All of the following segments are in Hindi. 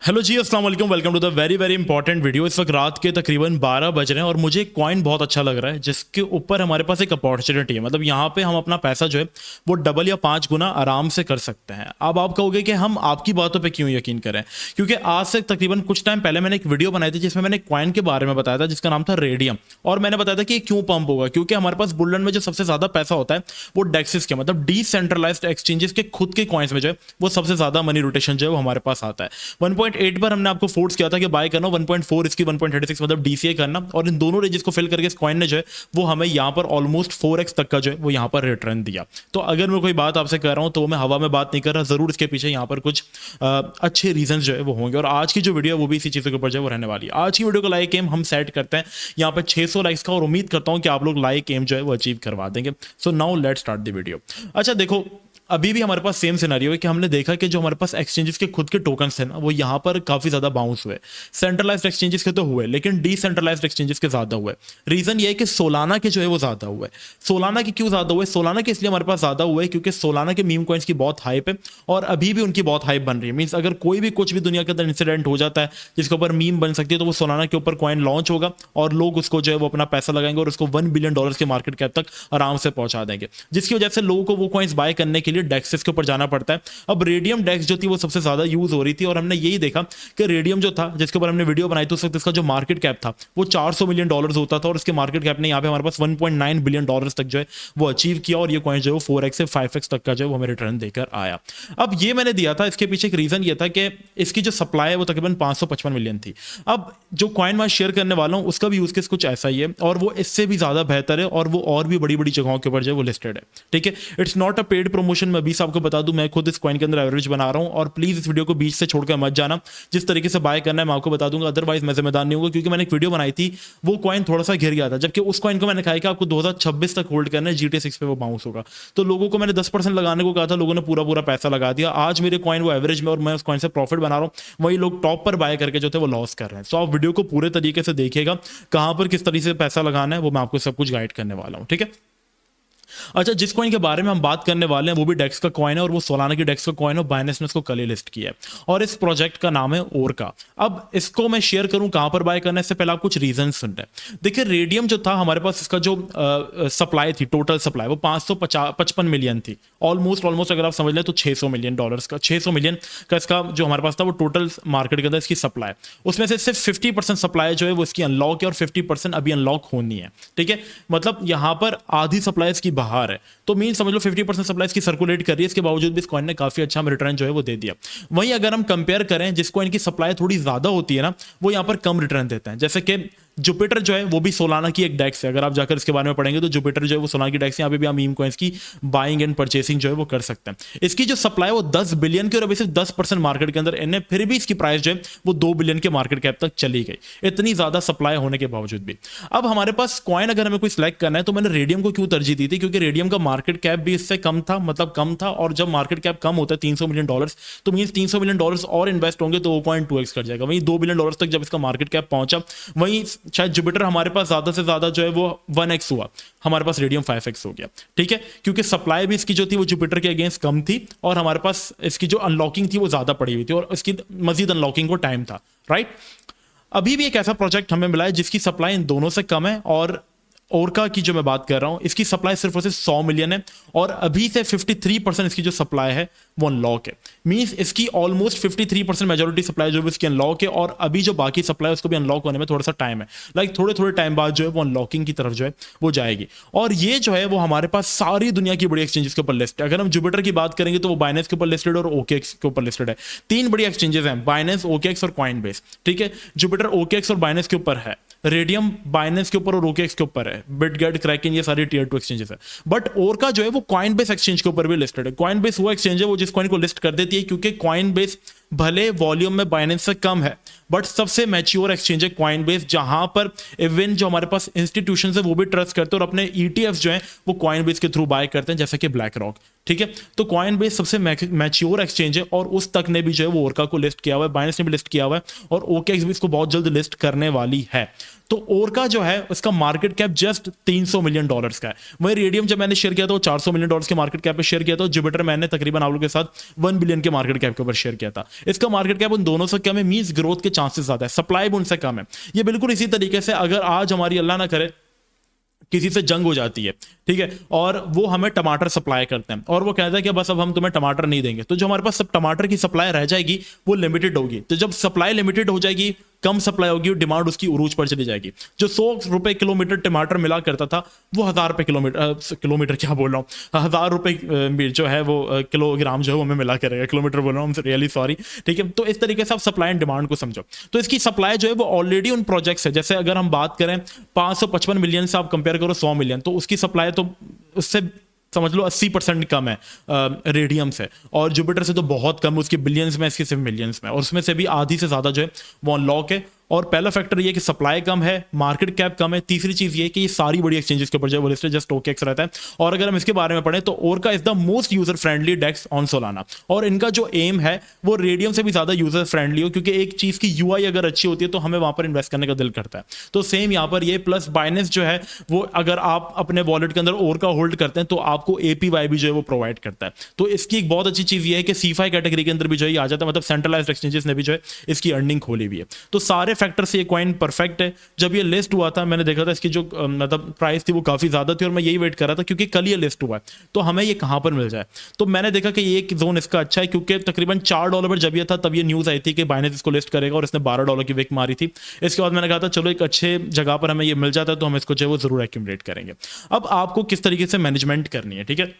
हेलो जी, अस्सलाम वालेकुम। Welcome to the very very important video. इस वक्त रात के तकरीबन 12 बज रहे हैं और मुझे एक कॉइन बहुत अच्छा लग रहा है जिसके ऊपर हमारे पास एक अपॉर्चुनिटी है। मतलब यहाँ पे हम अपना पैसा जो है वो डबल या 5 गुना आराम से कर सकते हैं। अब आप कहोगे कि हम आपकी बातों पे क्यों यकीन करें, क्योंकि आज से तकरीबन कुछ टाइम पहले मैंने एक वीडियो बनाई थी जिसमें मैंने कॉइन के बारे में बताया था जिसका नाम था रेडियम। और मैंने बताया था कि ये क्यों पंप होगा, क्योंकि हमारे पास बुलरन में जो सबसे ज़्यादा पैसा होता है वो डेक्सिस के, मतलब डिसेंट्रलाइज्ड एक्सचेंजेस के खुद के कॉइन्स में जो है वो सबसे ज़्यादा मनी रोटेशन जो है वो हमारे पास आता है। 1.8 पर हमने आपको फोर्स किया था कि बाय करना, 1.4 इसकी 1.36 मतलब डीसीए करना, और इन दोनों रेंजेस को फिल करके इस कॉइन ने जो है वो हमें यहाँ पर ऑलमोस्ट 4x तक का जो है वो यहाँ पर रिटर्न दिया। तो अगर मैं कोई बात आपसे कर रहा हूँ तो मैं हवा में बात नहीं कर रहा, जरूर इसके पीछे यहाँ पर कुछ अच्छे रीजन जो है वो होंगे। और आज की जो वीडियो है वो भी इसी चीज़ के ऊपर जो है वो रहने वाली है। आज की वीडियो का लाइक एम हम सेट करते हैं यहाँ पर 600 लाइक्स का, और उम्मीद करता हूँ कि आप लोग लाइक एम जो है वो अचीव करवा देंगे। So now let's start the video. अच्छा देखो, अभी भी हमारे पास सेम सिनेरियो है कि हमने देखा कि जो हमारे पास एक्सचेंजेस के खुद के टोकन्स थे ना वो यहाँ पर काफ़ी ज़्यादा बाउंस हुए। सेंट्रलाइज्ड एक्सचेंजेस के तो हुए लेकिन डिसेंट्रलाइज्ड एक्सचेंजेस के ज़्यादा हुए। रीज़न ये है कि सोलाना के जो है वो ज़्यादा हुए। सोलाना के क्यों ज़्यादा हुए? सोलाना के इसलिए हमारे पास ज़्यादा हुए क्योंकि सोलाना के मीम कॉइन्स की बहुत हाइप है और अभी भी उनकी बहुत हाइप बन रही है। मीन्स अगर कोई भी कुछ भी दुनिया के अंदर इंसिडेंट हो जाता है जिसके ऊपर मीम बन सकती है तो वो सोलाना के ऊपर कॉइन लॉन्च होगा और लोग उसको जो है वो अपना पैसा लगाएंगे और उसको $1 बिलियन के मार्केट कैप तक आराम से पहुंचा देंगे, जिसकी वजह से लोगों को वो कॉइन्स बाय करने के लिए डेक्सेस के ऊपर जाना पड़ता है। अब रेडियम डेक्स जो थी वो सबसे ज्यादा यूज हो रही थी और हमने यही देखा कि रेडियम जो था जिसके ऊपर हमने वीडियो बनाई तो उस वक्त इसका जो मार्केट कैप था वो $400 मिलियन होता था और इसके मार्केट कैप ने यहाँ पे हमारे पास $1.9 बिलियन तक जो है वो अचीव किया और ये कॉइन जो है 4x से 5x तक का जो है वो हमें रिटर्न देकर आया। अब ये मैंने दिया था, इसके पीछे एक रीजन ये था कि इसकी जो सप्लाई है वो तकरीबन 555 मिलियन थी। अब जो कॉइन मैं शेयर करने वाला हूँ उसका भी यूज केस कुछ ऐसा ही है और वो इससे भी ज्यादा बेहतर है और वो और भी बड़ी बड़ी जगहों के ऊपर जो है वो लिस्टेड है। ठीक है, it's not a paid promotion. मैं 20 आपको बता दूं, मैं खुद इस कॉइन के अंदर एवरेज बना रहा हूं और प्लीज इस वीडियो को बीच से छोड़कर मत जाना। जिस तरीके से बाय करना है मैं आपको बता दूंगा, अदरवाइज मैं जिम्मेदार नहीं होगा, क्योंकि मैंने एक वीडियो बनाई थी वो कॉइन थोड़ा सा गिर गया था, जबकि उस कॉइन को मैंने कहा कि आपको 2026 तक होल्ड करना है, जीटी 6 पे वो बाउंस होगा। तो लोगों को मैंने 10% लगाने को कहा था, लोगों ने पूरा पूरा पैसा लगा दिया। आज मेरे कॉइन वो एवरेज में और मैं उस कॉइन से प्रॉफिट बना रहा हूं, वही लोग टॉप पर बाय करके जो थे वो लॉस कर रहे हैं। सो आप वीडियो को पूरे तरीके से देखिएगा, कहां पर किस तरीके से पैसा लगाना है वो मैं आपको सब कुछ गाइड करने वाला हूं। ठीक है, अच्छा जिस कॉइन के बारे में हम बात करने वाले हैं वो भी डेक्स का कॉइन है और वो सोलाना की डेक्स का कॉइन है। बाइनेंस ने इसको कल ही लिस्ट किया है और इस प्रोजेक्ट का नाम है ओरका। अब इसको मैं शेयर करूं कहां पर बाय करने से पहले आप कुछ रीजन सुन रहे हैं। देखिए, रेडियम जो था हमारे पास, इसका जो सप्लाई थी, टोटल सप्लाई वो 555 मिलियन थी। ऑलमोस्ट अगर आप समझ लें तो $600 मिलियन का, 600 मिलियन का इसका जो हमारे पास था वो टोटल मार्केट के अंदर इसकी सप्लाई। उसमें से सिर्फ 50% सप्लाई जो है वो इसकी अनलॉक है और 50% अभी अनलॉक होनी है। ठीक है, मतलब यहां पर आधी सप्लाई इसकी बाहर है, तो मीन समझ लो 50% सप्लाई इसकी सर्कुलेट कर रही है। इसके बावजूद भी इस कॉइन ने काफी अच्छा रिटर्न जो है वो दे दिया। वहीं अगर हम कंपेयर करें जिस कॉइन की सप्लाई थोड़ी ज्यादा होती है ना वो यहां पर कम रिटर्न देता है, जैसे कि जुपिटर जो है वो भी सोलाना की एक डेक्स है। अगर आप जाकर इसके बारे में पढ़ेंगे तो जुपिटर जो है वो सोलाना की डेक्स है। यहाँ पे भी आप मीम कॉइन्स की बाइंग एंड परचेसिंग जो है वो कर सकते हैं। इसकी जो सप्लाई है वो 10 बिलियन की और अभी सिर्फ 10% मार्केट के अंदर इन्हें, फिर भी इसकी प्राइस जो है वो 2 बिलियन के मार्केट कैप तक चली गई, इतनी ज्यादा सप्लाई होने के बावजूद भी। अब हमारे पास कॉइन अगर हमें कोई सिलेक्ट करना है तो मैंने रेडियम को क्यों तरजीह दी थी, क्योंकि रेडियम का मार्केट कैप भी इससे कम था, मतलब कम था। और जब मार्केट कैप कम होता है $300 मिलियन तो मीन $300 मिलियन और इन्वेस्ट होंगे तो वो कॉइन 2x कर जाएगा। वहीं $2 बिलियन तक जब इसका मार्केट कैप पहुंचा, वहीं शायद जुपिटर हमारे पास ज्यादा से ज्यादा जो है वो 1x हुआ, हमारे पास रेडियम 5x हो गया। ठीक है, क्योंकि सप्लाई भी इसकी जो थी वो जुपिटर के अगेंस्ट कम थी और हमारे पास इसकी जो अनलॉकिंग थी वो ज्यादा पड़ी हुई थी और इसकी मजीद अनलॉकिंग को टाइम था। राइट, अभी भी एक ऐसा प्रोजेक्ट हमें मिला है जिसकी सप्लाई इन दोनों से कम है और ओरका की जो मैं बात कर रहा हूं इसकी सप्लाई सिर्फ और सिर्फ 100 मिलियन है और अभी से 53% इसकी जो सप्लाई है वो अनलॉक है। मींस इसकी ऑलमोस्ट 53% मेजॉरिटी सप्लाई जो है इसकी अनलॉक है और अभी जो बाकी सप्लाई है उसको भी अनलॉक होने में थोड़ा सा टाइम है। लाइक थोड़े थोड़े टाइम बाद जो है वो अनलॉकिंग की तरफ जो है वो जाएगी और ये जो है वो हमारे पास सारी दुनिया की बड़ी एक्सचेंजेस के ऊपर लिस्ट है। अगर हम जुपिटर की बात करेंगे तो वो बाइनेंस के ऊपर लिस्टेड और ओकेएक्स के ऊपर लिस्टेड है। 3 बड़ी एक्सचेंजेस हैं, बाइनेंस, ओकेएक्स और कॉइनबेस। ठीक है, जुपिटर ओकेएक्स और बाइनेंस के ऊपर है, रेडियम बाइनेंस के ऊपर और ओकेएक्स के ऊपर है, बिटगेट, क्रैकन, ये सारे टियर 2 एक्सचेंजेस है। बट ओरका जो है वो कॉइनबेस एक्सचेंज के ऊपर भी लिस्टेड है। कॉइनबेस वो एक्सचेंज है वो जिस कॉइन को लिस्ट कर देती है क्योंकि कॉइनबेस भले वॉल्यूम में बाइनेंस से कम है बट सबसे मैच्योर एक्सचेंज है कॉइनबेस, जहां पर इवन जो हमारे पास इंस्टीट्यूशन है वो भी ट्रस्ट करते हैं और अपने ईटीएफ जो है वो कॉइनबेस के थ्रू बाय करते हैं, जैसे कि ब्लैक रॉक। ठीक है। तो कॉइनबेस सबसे मैच्योर एक्सचेंज है और उस तक ने भी जो है वो ओरका को लिस्ट किया हुआ है, बाइनेंस ने भी लिस्ट किया हुआ है और ओकेएक्स भी इसको बहुत जल्द लिस्ट करने वाली है। तो ओरका जो है उसका मार्केट कैप जस्ट $300 मिलियन का है। वही रेडियम जब मैंने शेयर किया था वो $400 मिलियन के मार्केट कैप पे शेयर किया था। जुपिटर मैंने तकरीबन आप लोगों के साथ 1 बिलियन के मार्केट कैप के ऊपर शेयर किया था। इसका मार्केट कैप उन दोनों से कम है, मींस ग्रोथ के चांसेस ज्यादा है, सप्लाई भी उनसे कम है। ये बिल्कुल इसी तरीके से अगर आज हमारी अल्लाह ना करे किसी से जंग हो जाती है, ठीक है, और वो हमें टमाटर सप्लाई करते हैं और वो कहता है कि बस अब हम तुम्हें टमाटर नहीं देंगे, तो जो हमारे पास सब टमाटर की सप्लाई रह जाएगी वो लिमिटेड होगी। तो जब सप्लाई लिमिटेड हो जाएगी, कम सप्लाई होगी, डिमांड उसकी उरूज पर चली जाएगी। जो 100 रुपए किलोमीटर टमाटर मिला करता था वो 1000 रुपए किलोमीटर क्या बोल रहा हूँ, 1000 रुपए जो है वो किलोग्राम जो है वो हमें मिला करेगा, किलोमीटर बोल रहा हूँ, रियली सॉरी, ठीक है। तो इस तरीके से आप सप्लाई एंड डिमांड को समझो। तो इसकी सप्लाई जो है वो ऑलरेडी उन प्रोजेक्ट्स है, जैसे अगर हम बात करें 555 मिलियन से आप कंपेयर करो 100 मिलियन, तो उसकी सप्लाई तो उससे समझ लो 80% कम है रेडियम से, और जुपिटर से तो बहुत कम, उसकी बिलियंस में, इसकी सिर्फ मिलियंस में, और उसमें से भी आधी से ज्यादा जो है वो अनलॉक है। और पहला फैक्टर ये कि सप्लाई कम है, मार्केट कैप कम है। तीसरी चीज ये कि ये सारी बड़ी एक्सचेंजेस के ऊपर जो है वो लिस्टेड जस्ट ओकेएक्स रहता है। और अगर हम इसके बारे में पढ़ें तो Orca is the most user friendly DEX on Solana, और इनका जो एम है वो रेडियम से भी ज्यादा यूजर फ्रेंडली हो, क्योंकि एक चीज की यूआई अगर अच्छी होती है तो हमें वहां पर इन्वेस्ट करने का दिल करता है। तो सेम यहाँ पर ये प्लस बाइनेंस जो है वो अगर आप अपने वॉलेट के अंदर ओरका होल्ड करते हैं तो आपको एपीवाई भी जो है वो प्रोवाइड करता है। तो इसकी एक बहुत अच्छी चीज ये है कि सीफाई कैटेगरी के अंदर भी जो है आ जाता है, मतलब सेंट्रलाइज्ड एक्सचेंजेस ने भी जो है इसकी अर्निंग खोली हुई है। तो सारे फैक्टर से ये कॉइन परफेक्ट है। जब ये लिस्ट हुआ था मैंने देखा था इसकी जो मतलब प्राइस थी वो काफी ज्यादा थी और मैं यही वेट कर रहा था क्योंकि कल ये लिस्ट हुआ है तो हमें ये कहां पर मिल जाए। तो मैंने देखा कि ये एक जोन इसका अच्छा है क्योंकि तकरीबन $4 पर जब ये था तब ये न्यूज आई थी कि बाइनेंस इसको लिस्ट करेगा और इसने $12 की विक मारी थी। इसके बाद मैंने कहा था चलो एक अच्छे जगह पर हमें ये मिल जाता है तो हम इसको जो है वो जरूर एक्यूमुलेट करेंगे। अब आपको किस तरीके से मैनेजमेंट करनी है, ठीक है।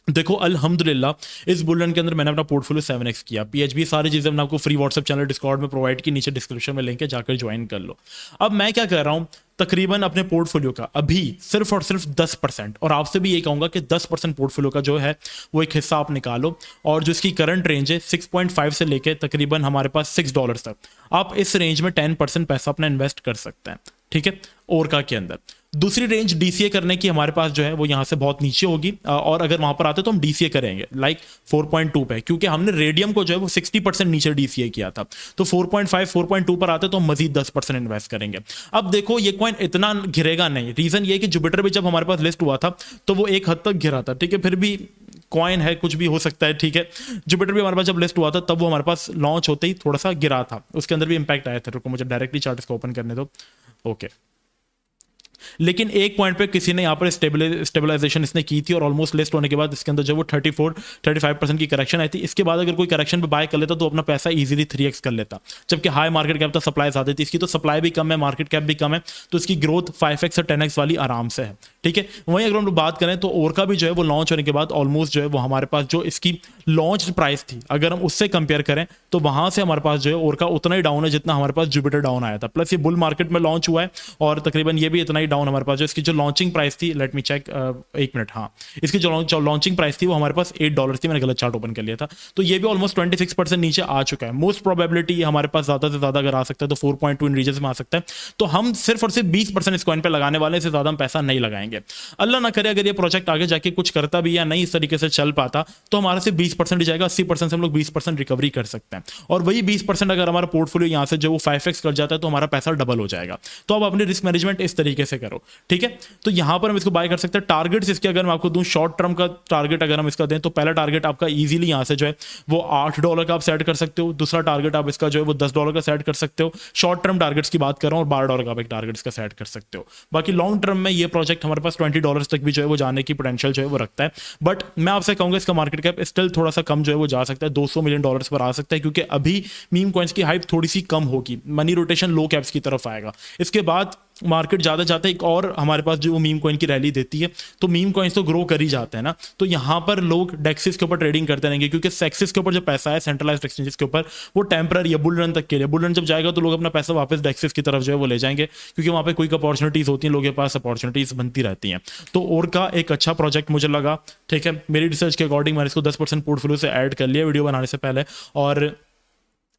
देखो अल्हम्दुलिल्लाह इस बुल रन के अंदर मैंने अपना पोर्टफोलियो 7x किया। पीएचबी सारी चीज़ें मैंने आपको फ्री व्हाट्सएप चैनल डिस्कॉर्ड में प्रोवाइड की, नीचे डिस्क्रिप्शन में लिंक है, जाकर ज्वाइन कर लो। अब मैं क्या कर रहा हूँ, तकरीबन अपने पोर्टफोलियो का अभी सिर्फ और सिर्फ 10%, और आपसे भी ये कहूंगा कि 10% पोर्टफोलियो का जो है वो एक हिस्सा आप निकालो, और जो इसकी करंट रेंज है 6.5 से लेके तकरीबन हमारे पास $6 तक, आप इस रेंज में 10% पैसा अपना इन्वेस्ट कर सकते हैं, ठीक है, ओरका के अंदर। दूसरी रेंज डीसीए करने की हमारे पास जो है वो यहाँ से बहुत नीचे होगी, और अगर वहां पर आते तो हम डीसीए करेंगे लाइक 4.2 पे, क्योंकि हमने रेडियम को जो है वो 60% नीचे डीसीए किया था। तो 4.5 4.2 पर आते तो हम मजीद 10% इन्वेस्ट करेंगे। अब देखो ये कॉइन इतना गिरेगा नहीं, रीजन ये कि जुपिटर भी जब हमारे पास लिस्ट हुआ था तो वो एक हद तक गिरा था, ठीक है, फिर भी कॉइन है, कुछ भी हो सकता है, ठीक है। जुपिटर भी हमारे पास जब लिस्ट हुआ था तब वो हमारे पास लॉन्च होते ही थोड़ा सा गिरा था, उसके अंदर भी इंपैक्ट आया था। रुको मुझे डायरेक्टली चार्ट इसको ओपन करने दो, ओके। लेकिन एक पॉइंट पे किसी ने यहाँ पर स्टेबलाइजेशन इसने की थी और ऑलमोस्ट लिस्ट होने के बाद इसके अंदर जो वो 34-35% की करेक्शन आई थी। इसके बाद अगर कोई करेक्शन पे बाय कर लेता तो अपना पैसा इजीली 3x कर लेता, जबकि हाई मार्केट कैप था, सप्लाई ज्यादा थी, इसकी तो सप्लाई भी कम है, मार्केट कैप भी कम है, तो इसकी ग्रोथ 5x से 10x वाली आराम से है, ठीक है। वहीं अगर हम लोग बात करें तो ओरका भी जो है वो लॉन्च होने के बाद ऑलमोस्ट जो है वो हमारे पास जो इसकी लॉन्च प्राइस थी अगर हम उससे कंपेयर करें तो वहां से हमारे पास जो है ओरका उतना ही डाउन है जितना हमारे पास जुपिटर डाउन आया था। प्लस ये बुल मार्केट में लॉन्च हुआ है और तकरीबन ये भी इतना ही डाउन हमारे पास जो इसकी जो लॉन्चिंग प्राइस थी, लेट मी चेक, एक मिनट, हाँ, इसकी जो लॉन्चिंग प्राइस थी वो हमारे पास $8 थी, मैंने गलत चार्ट ओपन कर लिया था। तो ये भी ऑलमोस्ट 26% नीचे आ चुका है। मोस्ट प्रोबेबिलिटी हमारे पास ज्यादा से ज्यादा अगर आ सकता है तो 4.2 इन रीजन में आ सकता है। तो हम सिर्फ और सिर्फ 20% इस कॉइन पे लगाने वाले, से ज्यादा हम पैसा नहीं लगाएंगे। अल्लाह ना करे अगर ये प्रोजेक्ट आगे जाके कुछ करता भी या नहीं इस तरीके से चल पाता तो हमारा सिर्फ 20% ही जाएगा, 80% से हम लोग 20% रिकवरी कर सकते हैं। और वही 20% अगर हमारा पोर्टफोलियो यहाँ से जो वो 5x कर जाता है तो हमारा पैसा डबल हो जाएगा। तो अब अपनी रिस्क मैनेजमेंट इस तरीके से करो, ठीक है। तो यहाँ पर हम इसको बाय कर सकते हैं। टारगेट्स इसके अगर मैं आपको दूं, शॉर्ट टर्म का टारगेट अगर हम इसका दें तो पहला टारगेट आपका इजीली यहाँ से जो है वो $8 का आप सेट कर सकते हो। दूसरा टारगेट आप इसका जो है वो $10 का सेट कर सकते हो। शॉर्ट टर्म टारगेट्स की बात कर रहा हूँ, और $12 का आप एक टारगेट इसका सेट कर सकते हो। बाकी लॉन्ग टर्म में ये प्रोजेक्ट हमारे पास $20 तक भी जो है वो जाने की पोटेंशियल जो है वो रखता है। बट मैं आपसे कहूंगा इसका मार्केट कैप स्टिल थोड़ा सा कम जो है वो जा सकता है, $200 मिलियन पर आ सकता है, क्योंकि अभी मीम कॉइन्स की हाइप थोड़ी सी कम होगी, मनी रोटेशन लो कैप्स की तरफ आएगा। इसके बाद मार्केट ज़्यादा जाता है एक और हमारे पास जो मीम कॉइन की रैली देती है, तो मीम कॉइन्स तो ग्रो कर ही जाते हैं ना। तो यहाँ पर लोग डेक्सिस के ऊपर ट्रेडिंग करते रहेंगे, क्योंकि सेक्सिस के ऊपर जो पैसा है सेंट्रलाइज्ड एक्सचेंजेस के ऊपर वो टेम्पररी है, बुल रन तक के लिए। बुल रन जब जाएगा तो लोग अपना पैसा वापस डेक्सिस की तरफ जो है वो ले जाएंगे, क्योंकि वहाँ पे क्विक अपॉर्चुनिटीज होती हैं, लोगों के पास अपॉर्चुनिटीज बनती रहती हैं। तो ओरका एक अच्छा प्रोजेक्ट मुझे लगा, ठीक है। मेरी रिसर्च के अकॉर्डिंग मैंने इसको 10% पोर्टफोलियो से ऐड कर लिया वीडियो बनाने से पहले, और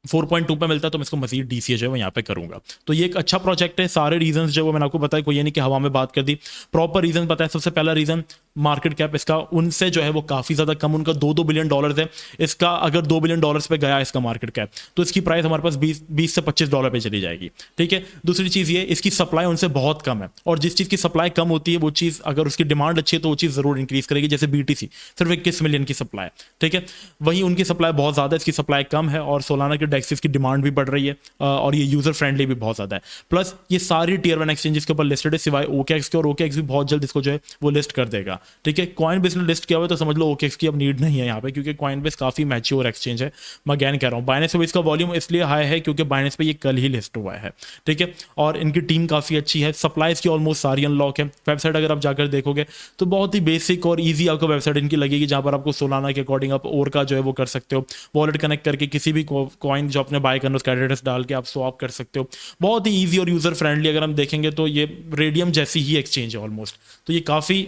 4.2 पे मिलता है तो मैं इसको मजीद डीसीए जो है वो यहाँ पे करूंगा। तो ये एक अच्छा प्रोजेक्ट है। सारे रीजंस जो वो मैंने आपको बताया, कोई ये नहीं कि हवा में बात कर दी, प्रॉपर रीजन बताया। सबसे पहला रीजन मार्केट कैप इसका उनसे जो है वो काफ़ी ज़्यादा कम, उनका $2 बिलियन है। इसका अगर $2 बिलियन पे गया इसका मार्केट कैप, तो इसकी प्राइस हमारे पास 20 से $25 पे चली जाएगी। ठीक है। दूसरी चीज़ ये, इसकी सप्लाई उनसे बहुत कम है, और जिस चीज़ की सप्लाई कम होती है वो चीज़ अगर उसकी डिमांड अच्छी है तो वो चीज़ ज़रूर इंक्रीज करेगी। जैसे BTC सिर्फ 21 मिलियन की सप्लाई, ठीक है, वहीं उनकी सप्लाई बहुत ज़्यादा है, इसकी सप्लाई कम है, और सोलाना के डेक्सिस की डिमांड भी बढ़ रही है, और ये यूज़र फ्रेंडली भी बहुत ज़्यादा है। प्लस ये सारी Tier 1 एक्सचेंजेस के ऊपर लिस्टेड है सिवाय OKX के, और OKX भी बहुत जल्द इसको जो है वो लिस्ट कर देगा। ठीक है। कॉइनबेस ने लिस्ट किया हुआ है तो समझ लो OKX की अब नीड नहीं है यहाँ पे, क्योंकि कॉइनबेस काफ़ी मैच्योर एक्सचेंज है। मैं अगेन कह रहा हूँ, बाइनेंस पे इसका वॉल्यूम इसलिए हाई है क्योंकि बाइनेंस पे ये कल ही लिस्ट हुआ है। ठीक है। और इनकी टीम काफ़ी अच्छी है, सप्लाईज की ऑलमोस्ट सारी अनलॉक है। वेबसाइट अगर आप जाकर देखोगे तो बहुत ही बेसिक और ईजी आपको वेबसाइट इनकी लगेगी, जहाँ पर आपको सोलाना के अकॉर्डिंग आप और का जो है वो कर सकते हो, वॉलेट कनेक्ट करके किसी भी कॉइन जो अपने बाय करना उसका एड्रेस डाल के आप स्वैप कर सकते हो। बहुत ही ईजी और यूज़र फ्रेंडली अगर हम देखेंगे तो ये रेडियम जैसी ही एक्सचेंज है ऑलमोस्ट। तो ये काफ़ी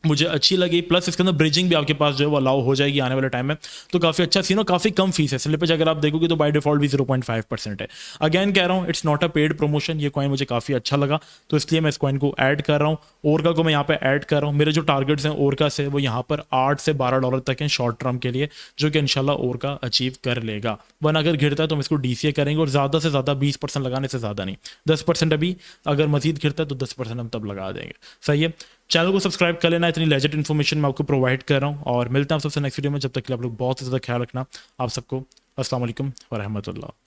मुझे अच्छी लगी। प्लस इसके अंदर ब्रिजिंग भी आपके पास जो है वो अलाउ हो जाएगी आने वाले टाइम में, तो काफ़ी अच्छा सीन और काफ़ी कम फीस है। स्लिपेज अगर आप देखोगे तो बाय डिफॉल्ट भी 0.5% है। अगेन कह रहा हूँ, it's not a paid promotion, ये कॉइन मुझे काफ़ी अच्छा लगा तो इसलिए मैं इस कॉइन को ऐड कर रहा हूँ। ओरका को मैं यहाँ पे ऐड कर रहा हूँ। मेरे जो टारगेट्स हैं ओरका से वो यहाँ पर $8 से $12 तक हैं शॉर्ट टर्म के लिए, जो कि इंशाल्लाह ओरका अचीव कर लेगा। वन अगर गिरता है तो हम इसको DCA करेंगे, और ज़्यादा से ज़्यादा 20% लगाने से ज़्यादा नहीं, 10% अभी, अगर मजीद गिरता है तो 10% हम तब लगा देंगे। सही है। चैनल को सब्सक्राइब कर लेना, इतनी लेजेंड इन्फॉर्मेशन मैं आपको प्रोवाइड कर रहा हूँ, और मिलता हूँ सबसे नेक्स्ट वीडियो में। जब तक के लिए आप लोग बहुत ही ज़्यादा ख्याल रखना। आप सबको अस्सलाम वालेकुम व रहमतुल्लाह।